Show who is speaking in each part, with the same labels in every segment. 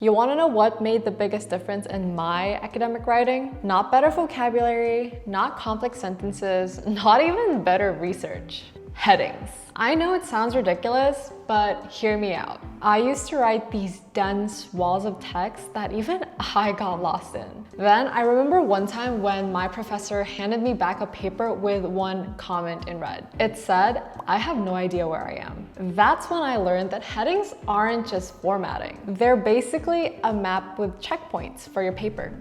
Speaker 1: You want to know what made the biggest difference in my academic writing? Not better vocabulary, not complex sentences, not even better research. Headings. I know it sounds ridiculous, but hear me out. I used to write these dense walls of text that even I got lost in. Then I remember one time when my professor handed me back a paper with one comment in red. It said, "I have no idea where I am." That's when I learned that headings aren't just formatting. They're basically a map with checkpoints for your paper.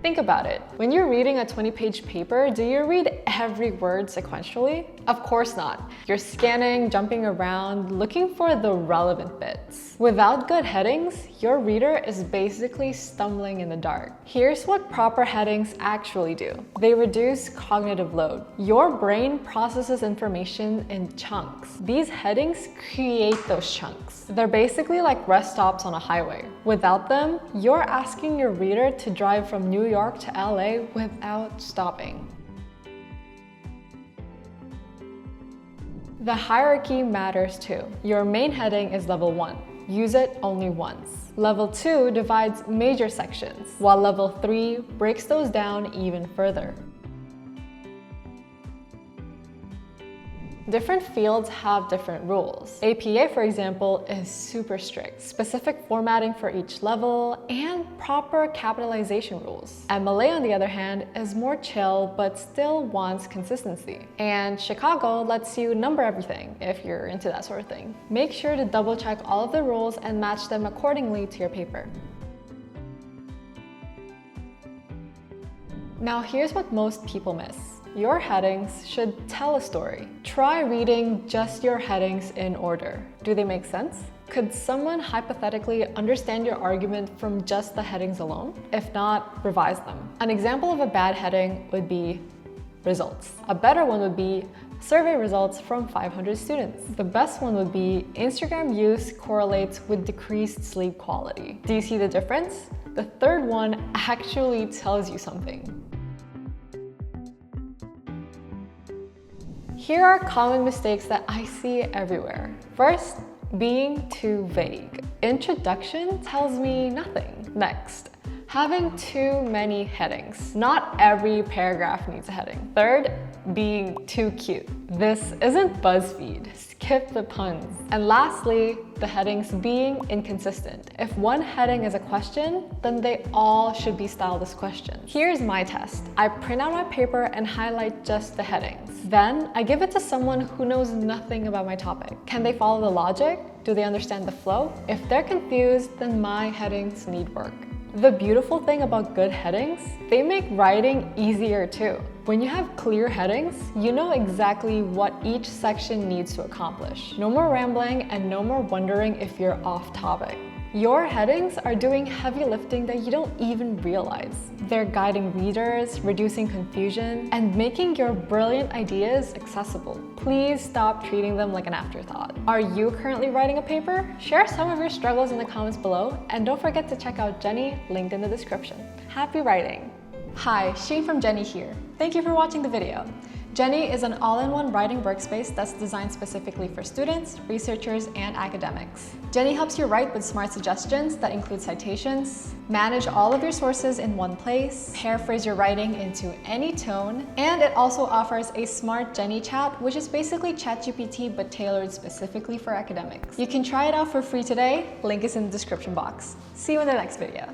Speaker 1: Think about it. When you're reading a 20-page paper, do you read every word sequentially? Of course not. You're scanning, jumping around, looking for the relevant bits. Without good headings, your reader is basically stumbling in the dark. Here's what proper headings actually do. They reduce cognitive load. Your brain processes information in chunks. These headings create those chunks. They're basically like rest stops on a highway. Without them, you're asking your reader to drive from New York to LA without stopping. The hierarchy matters too. Your main heading is level 1. Use it only once. Level 2 divides major sections, while level 3 breaks those down even further. Different fields have different rules. APA, for example, is super strict. Specific formatting for each level and proper capitalization rules. MLA, on the other hand, is more chill but still wants consistency. And Chicago lets you number everything if you're into that sort of thing. Make sure to double check all of the rules and match them accordingly to your paper. Now here's what most people miss. Your headings should tell a story. Try reading just your headings in order. Do they make sense? Could someone hypothetically understand your argument from just the headings alone? If not, revise them. An example of a bad heading would be results. A better one would be survey results from 500 students. The best one would be Instagram use correlates with decreased sleep quality. Do you see the difference? The third one actually tells you something. Here are common mistakes that I see everywhere. First, being too vague. Introduction tells me nothing. Next, having too many headings. Not every paragraph needs a heading. Third, being too cute. This isn't BuzzFeed. Skip the puns. And lastly, the headings being inconsistent. If one heading is a question, then they all should be styled as questions. Here's my test. I print out my paper and highlight just the headings. Then I give it to someone who knows nothing about my topic. Can they follow the logic? Do they understand the flow? If they're confused, then my headings need work. The beautiful thing about good headings, they make writing easier too. When you have clear headings, you know exactly what each section needs to accomplish. No more rambling and no more wondering if you're off topic. Your headings are doing heavy lifting that you don't even realize. They're guiding readers, reducing confusion, and making your brilliant ideas accessible. Please stop treating them like an afterthought. Are you currently writing a paper? Share some of your struggles in the comments below, and don't forget to check out Jenny, linked in the description. Happy writing! Hi, Shane from Jenny here. Thank you for watching the video. Jenny is an all-in-one writing workspace that's designed specifically for students, researchers, and academics. Jenny helps you write with smart suggestions that include citations, manage all of your sources in one place, paraphrase your writing into any tone, and it also offers a smart Jenny chat, which is basically ChatGPT but tailored specifically for academics. You can try it out for free today. Link is in the description box. See you in the next video.